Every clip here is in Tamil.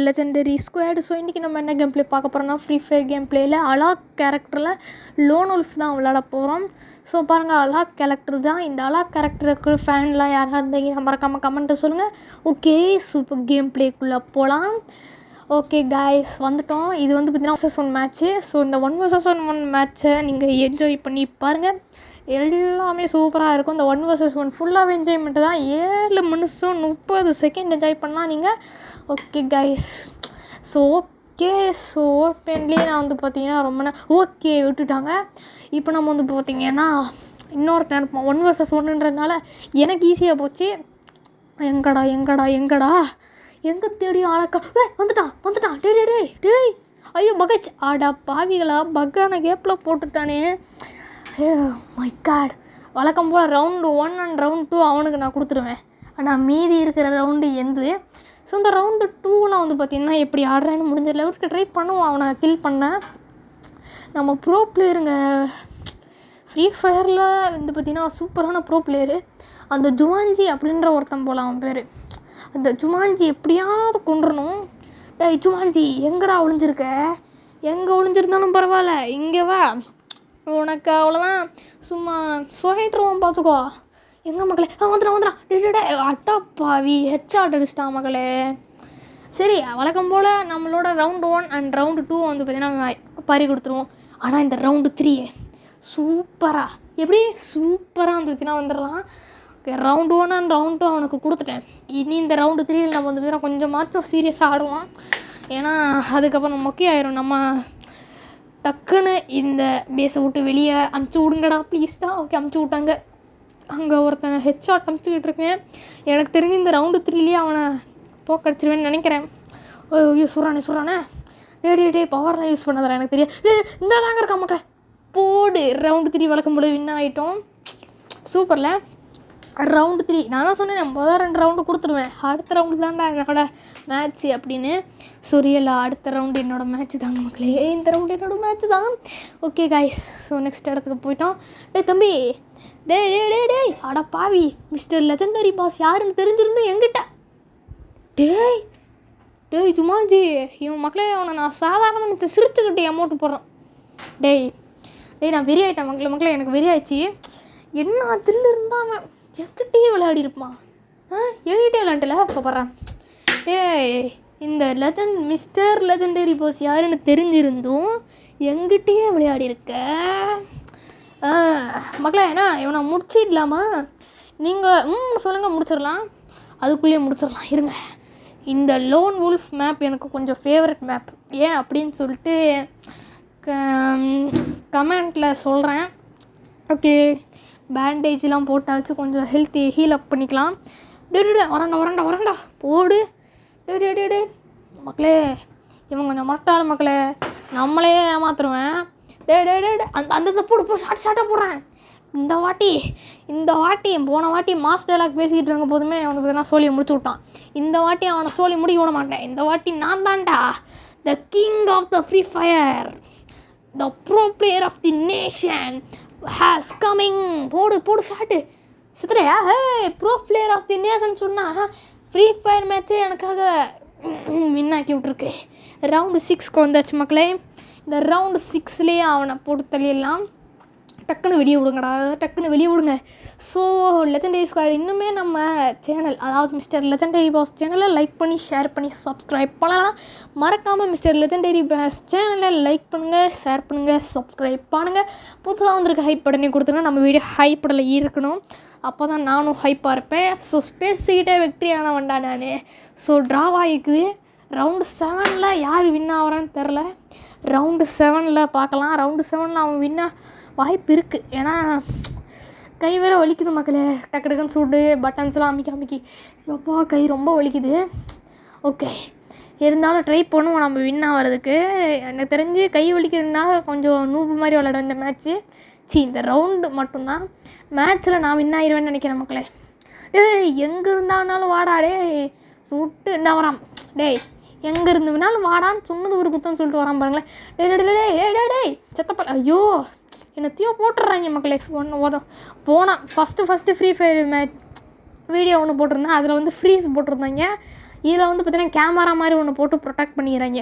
Legendary squad. ஸோ இன்றைக்கி நம்ம என்ன கேம் ப்ளே பார்க்க போகிறோம்னா ஃப்ரீ ஃபயர் கேம் ப்ளேயில் அலாக் கேரக்டரில் லோன் உல்ஃப் தான் விளையாட போகிறோம். ஸோ பாருங்கள், அலாக் கேரக்டர் தான். இந்த அலாக் கேரக்டருக்கு ஃபேன்லாம் யாராக இருந்தீங்கன்னா மறக்காமல் கமெண்ட்டை சொல்லுங்கள். ஓகே, சூப்பர் கேம் ப்ளேக்குள்ளே போகலாம். ஓகே காய்ஸ், வந்துட்டோம். இது வந்து பார்த்தீங்கன்னா vs1 மேட்ச்சு. ஸோ இந்த 1 மேட்ச்சை நீங்கள் என்ஜாய் பண்ணி பாருங்கள். எல்லாமே சூப்பராக இருக்கும். இந்த 1 ஃபுல்லாகவே என்ஜாய்மெண்ட்டு தான். 7 நிமிஷம் 30 செகண்ட் என்ஜாய் பண்ணலாம் நீங்கள். ஓகே கைஸ், ஸோ ஓப்பன்லேயே நான் வந்து பார்த்தீங்கன்னா ரொம்ப ஓகே விட்டுட்டாங்க. இப்போ நம்ம வந்து பார்த்தீங்கன்னா இன்னொருத்தன் இருப்போம். 1 எனக்கு ஈஸியாக போச்சு. எங்கடா எங்கே தேடி ஆளக்கா வந்துட்டான் டேய் ஐயோ பகச் ஆடா பாவிகளா, பக்கான கேப்பில் போட்டுட்டானே. My God. வழக்கம் போல் ரவுண்டு 1 அண்ட் ரவுண்ட் 2 அவனுக்கு நான் கொடுத்துருவேன். ஆனால் மீதி இருக்கிற ரவுண்டு எந்து. ஸோ இந்த ரவுண்டு 2லாம் வந்து பார்த்திங்கன்னா எப்படி ஆடுறேன்னு முடிஞ்ச லெவலுக்கு ட்ரை பண்ணுவோம். அவனை கில் பண்ண நம்ம ப்ரோ பிளேயருங்க. ஃப்ரீ ஃபயரில் வந்து பார்த்திங்கன்னா சூப்பரான ப்ரோ பிளேயரு அந்த ஜுவான்ஜி அப்படின்ற ஒருத்தன் போல் அவன் பேர். அந்த ஜுவான்ஜி எப்படியாவது கொண்டுறணும். டேய் ஜுவான்ஜி, எங்கடா ஒளிஞ்சிருக்க? எங்கே ஒளிஞ்சிருந்தாலும் பரவாயில்ல, இங்கே வா. உனக்கு அவ்வளோதான், சும்மா சொல்லிட்டுருவோம் பார்த்துக்கோ. எங்கே மக்களே? வந்துடான் டே அட்டாப்பாவி ஹெட்ஷாட் அடிச்சிட்டான் மக்களே. சரி, வழக்கம் போல் நம்மளோட ரவுண்டு 1 அண்ட் ரவுண்டு 2 வந்து பார்த்திங்கன்னா பறி கொடுத்துருவோம். ஆனால் இந்த ரவுண்டு 3 சூப்பராக வந்து பார்த்திங்கன்னா வந்துடலாம். ஓகே, ரவுண்டு 1 அண்ட் ரவுண்டு 2 அவனுக்கு கொடுத்துட்டேன். இனி இந்த ரவுண்டு 3 நம்ம வந்து பார்த்திங்கன்னா கொஞ்சமாச்சும் சீரியஸாக ஆடுவோம். ஏன்னா அதுக்கப்புறம் மொக்கே ஆயிரும். நம்ம டக்குன்னு இந்த பேஸை விட்டு வெளியே அமுச்சு விடுங்கடா ப்ளீஸ்டா. ஓகே, அமுச்சு விட்டாங்க. அங்கே ஒருத்தனை ஹெட்ஷாட் அமுச்சுக்கிட்டு இருக்கேன். எனக்கு தெரிஞ்சு இந்த ரவுண்டு 3லேயே அவனை தோக்கடிச்சிருவேன்னு நினைக்கிறேன். ஐயோ சுறானே டே பவர்லாம் யூஸ் பண்ணதில்ல எனக்கு தெரியாது. இந்த தாங்க இருக்கா மக்களே, போடு. ரவுண்டு 3 வழக்கம் போல வின் ஆகிட்டோம். சூப்பரில். ரவுண்டு 3 நான் தான் சொன்னேன், முதல் 2 ரவுண்டு கொடுத்துருவேன். அடுத்த ரவுண்டு தான்டா என்னோட மேட்ச்சு அப்படின்னு. சொரியல, அடுத்த ரவுண்டு என்னோடய மேட்ச்சு தாங்க மக்களே. இந்த ரவுண்டு என்னோடய மேட்ச்சு தான். ஓகே காய்ஸ், ஸோ நெக்ஸ்ட் இடத்துக்கு போயிட்டோம். தம்பி டேய் அட பாவி, மிஸ்டர் லெஜெண்டரி பாஸ் யாருன்னு தெரிஞ்சிருந்து எங்கிட்ட. டேய் ஜுமான்ஜி, இவன் மக்களே அவனை நான் சாதாரணமாக சிரிச்சுக்கிட்டு அமௌண்ட்டு போடுறான். டேய் நான் வெறியாயிட்டேன் மக்களே, எனக்கு வெறியாயிடுச்சு. என்ன அதில் இருந்தாமல் எங்கிட்டே விளையாடி இருப்பான். எங்கிட்டே விளையாண்டுல இப்போ போடுறான். இந்த மிஸ்டர் லெஜெண்டரி பாஸ் யாருன்னு தெரிஞ்சிருந்தும் எங்கிட்டே விளையாடி இருக்க மக்களே. ஏன்னா இவனை முடிச்சிடலாமா? நீங்கள் சொல்லுங்கள், முடிச்சிடலாம். அதுக்குள்ளேயே முடிச்சிடலாம் இருங்க. இந்த லோன் உல்ஃப் மேப் எனக்கு கொஞ்சம் ஃபேவரட் மேப். ஏன் அப்படின்னு சொல்லிட்டு கமெண்ட்டில் சொல்கிறேன். ஓகே, பேண்டேஜ்லாம் போட்டாச்சு, கொஞ்சம் ஹீல் அப் பண்ணிக்கலாம். வரண்டா போடு. டே மக்களே, இவன் கொஞ்சம் மட்டாள் மக்களே, நம்மளே ஏமாத்துருவேன். டே அந்த போடு ஷார்ட்டாக போடுறேன். இந்த வாட்டி போன வாட்டி மாஸ் டைலாக் பேசிக்கிட்டு இருக்க போதுமே வந்து பார்த்தீங்கன்னா சோழியை முடிச்சு விட்டான். இந்த வாட்டி அவனை சோழி முடிக்க விட மாட்டேன். இந்த வாட்டி நான் தான்டா the king of the free fire, the pro player of the nation has coming. போடு ஷாட்டு சித்திரையா. Pro player of the nation சொன்னால் ஃப்ரீ ஃபயர் மேட்ச்சே எனக்காக வின் ஆக்கி விட்ருக்கு. ரவுண்டு 6க்கு வந்தாச்சு மக்களே. இந்த ரவுண்டு 6லேயே அவனை போட்டு தள்ளிடலாம். டக்குன்னு வெளியே விடுங்க. ஸோ லெஜெண்டரி ஸ்குவாட் இன்னுமே நம்ம சேனல், அதாவது மிஸ்டர் லெஜெண்டரி பாஸ் சேனலை லைக் பண்ணி ஷேர் பண்ணி சப்ஸ்கிரைப் பண்ணலாம். மறக்காமல் மிஸ்டர் லெஜெண்டரி பாஸ் சேனலை லைக் பண்ணுங்கள், ஷேர் பண்ணுங்கள், சப்ஸ்கிரைப் பண்ணுங்கள். புதுசாக வந்திருக்க ஹைப் பட்டனை கொடுத்துருங்க. நம்ம வீடியோ ஹைப் படலில் இருக்கணும், அப்போ தான் நானும் ஹைப்பாக இருப்பேன். ஸோ ஸ்பேஸுக்கிட்டே வெற்றியான வண்டா நான். ஸோ ட்ராவாகிக்குது. ரவுண்டு 7 யார் வின் ஆகிறான்னு தெரில. ரவுண்டு 7 பார்க்கலாம். ரவுண்டு 7 அவன் வின்னா வாய்ப்பு இருக்குது. ஏன்னா கை வேறு வலிக்குது மக்களே. டக்குன்னு சூடு பட்டன்ஸ்லாம் அமைக்கி எப்பா கை ரொம்ப வலிக்குது. ஓகே, இருந்தாலும் ட்ரை பண்ணுவோம் நம்ம வின் ஆகிறதுக்கு. எனக்கு தெரிஞ்சு கை வலிக்கிறதுனால கொஞ்சம் நூபு மாதிரி விளையாடுவேன் இந்த மேட்ச்சு. இந்த ரவுண்டு மட்டும்தான். மேட்ச்சில் நான் வின் ஆகிடுவேன்னு நினைக்கிறேன் மக்களே. எங்கே இருந்தாலும் வாடாடே சுட்டு என்ன வரான். எங்கே இருந்து வேணாலும் வாடான்னு சொன்னது ஒரு குத்தம்னு சொல்லிட்டு வரான் பாருங்களேன். டேய் செத்தப்பா. ஐயோ, என்னத்தையோ போட்டுடுறாங்க மக்களே. போனால் first free fire match video ஒன்று போட்டிருந்தேன். அதில் வந்து ஃப்ரீஸ் போட்டிருந்தாங்க. இதில் வந்து பார்த்தீங்கன்னா கேமரா மாதிரி ஒன்று போட்டு ப்ரொடெக்ட் பண்ணிடுறாங்க.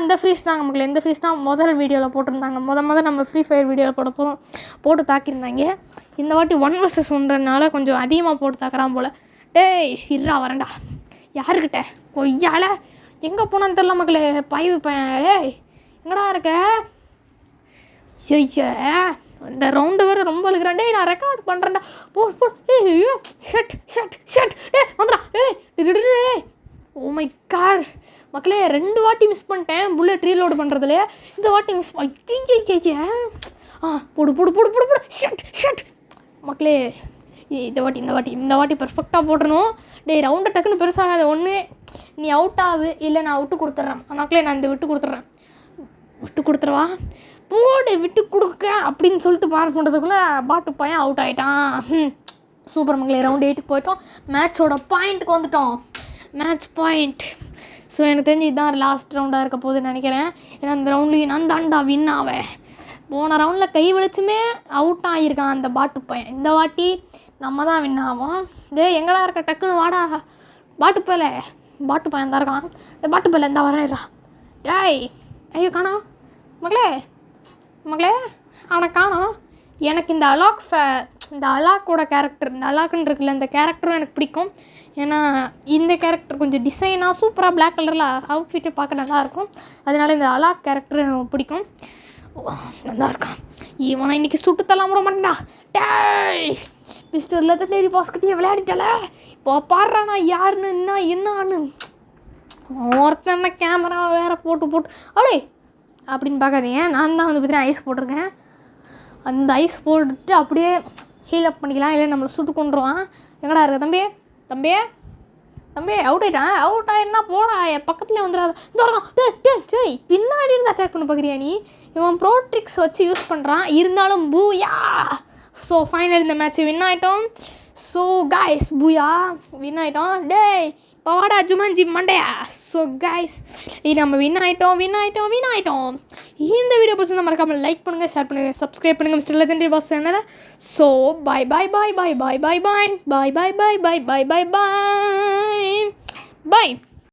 இந்த ஃப்ரீஸ் தாங்க மக்களே, இந்த ஃப்ரீஸ் தான் முதல் வீடியோவில் போட்டிருந்தாங்க. முதல் நம்ம ஃப்ரீ ஃபயர் வீடியோவில் போட்டு தாக்கியிருந்தாங்க. இந்த வாட்டி 1 vs 1ன்றனால கொஞ்சம் அதிகமாக போட்டு தாக்குறான் போல். டேய் இருடா வரேன்டா. யாருக்கிட்ட கொய்யால எங்கே போனான்னு தெரில மக்களே. பைவு பையன் டேய் எங்கடா இருக்க? ஐயா இந்த ரவுண்டு வேறு ரொம்ப அழுகிறான். டேய் நான் ரெக்கார்ட் பண்ணுறேன்டா. போ ஏய் ஷட் டே வந்துடா. ஏய் ஓ மை காட் மக்களே, 2 வாட்டி மிஸ் பண்ணிட்டேன் புல்லட் ரீலோடு பண்ணுறதுல. இந்த வாட்டி மிஸ் போடு ஷட் மக்களே. இந்த வாட்டி பெர்ஃபெக்டாக போட்டுறணும். டேய் ரவுண்டை டக்குன்னு பெருசாகாத. ஒன்று நீ அவுட் ஆகு, இல்லை நான் விட்டு கொடுத்துட்றேன். மக்களே நான் இந்த விட்டு கொடுத்துருவா போடு. விட்டு கொடுக்க அப்படின்னு சொல்லிட்டு பார் பண்ணுறதுக்குள்ளே பாட்டு பையன் அவுட் ஆகிட்டான். சூப்பர் மக்களே, ரவுண்ட் 8க்கு போயிட்டோம். மேட்சோட பாயிண்ட்டுக்கு வந்துட்டோம். Match point. ஸோ எனக்கு தெரிஞ்சு இதுதான் லாஸ்ட் ரவுண்டாக இருக்க போகுதுன்னு நினைக்கிறேன். ஏன்னா அந்த ரவுண்ட்லேயும் நான் தாண்டா வின் ஆவேன். போன ரவுண்டில் கை வலிச்சுமே அவுட் ஆகியிருக்கான் அந்த பாட்டு பையன். இந்த வாட்டி நம்ம தான் வின் ஆவோம். எங்கடா இருக்க? டக்குன்னு வாடா. பாட்டு பையன் தான் இருக்கான். பாட்டு பையன் இருந்தால் வரேன்டா. டேய் ஐயோ காணோம் மக்களே அவனை காணோம். எனக்கு இந்த அலாக்கோட கேரக்டர், இந்த அலாக்குன்னு இருக்குல்ல, இந்த கேரக்டரும் எனக்கு பிடிக்கும். ஏன்னா இந்த கேரக்டர் கொஞ்சம் டிசைனாக சூப்பராக பிளாக் கலரில் அவுட்ஃபிட்டை பார்க்க நல்லாயிருக்கும். அதனால இந்த அலாக் கேரக்டர் எனக்கு பிடிக்கும். நல்லா இருக்கான். இவனை இன்றைக்கி சுட்டு தள்ளாம விட மாட்டேன்டா. டேய் மிஸ்டர் லெஜெண்டரி பாஸ்கெட்டையே விளையாடிட்டால. இப்போ பாடுறானா யாருன்னு என்னான்னு ஒருத்தன் கேமரா வேறு போட்டு அப்படியே அப்படின்னு பார்க்காதீங்க. நான் தான் வந்து பார்த்தீங்கன்னா ஐஸ் போட்டிருக்கேன். அந்த ஐஸ் போட்டுட்டு அப்படியே ஹீல் அப் பண்ணிக்கலாம். இல்லை நம்மளை சுட்டு கொண்டுருவான். எங்கடா இருக்க தம்பி அவுட் ஆகிட்டா போடா. என் பக்கத்துலேயே வந்துடாத. டேய் பின்னாடி இருந்து அட்டாக் பண்ண பார்க்குறியா நீ? இவன் ப்ரோ ட்ரிக்ஸ் வச்சு யூஸ் பண்ணுறான். இருந்தாலும் பூயா. ஸோ ஃபைனல் இந்த மேட்ச் வின் ஆகிட்டோம். ஸோ காய்ஸ் பூயா வின் ஆகிட்டோம். டேய் இப்போ வாடா ஜுமான்ஜி மண்டையா. ஸோ காய்ஸ் இது நம்ம வின் ஆகிட்டோம். இந்த வீடியோ பிடிச்சிருந்தா மறக்காமல் லைக் பண்ணுங்கள், ஷேர் பண்ணுங்கள், சப்ஸ்கிரைப் பண்ணுங்கள் மிஸ்டர் லெஜெண்டரி பாஸ் சேனலை. So bye.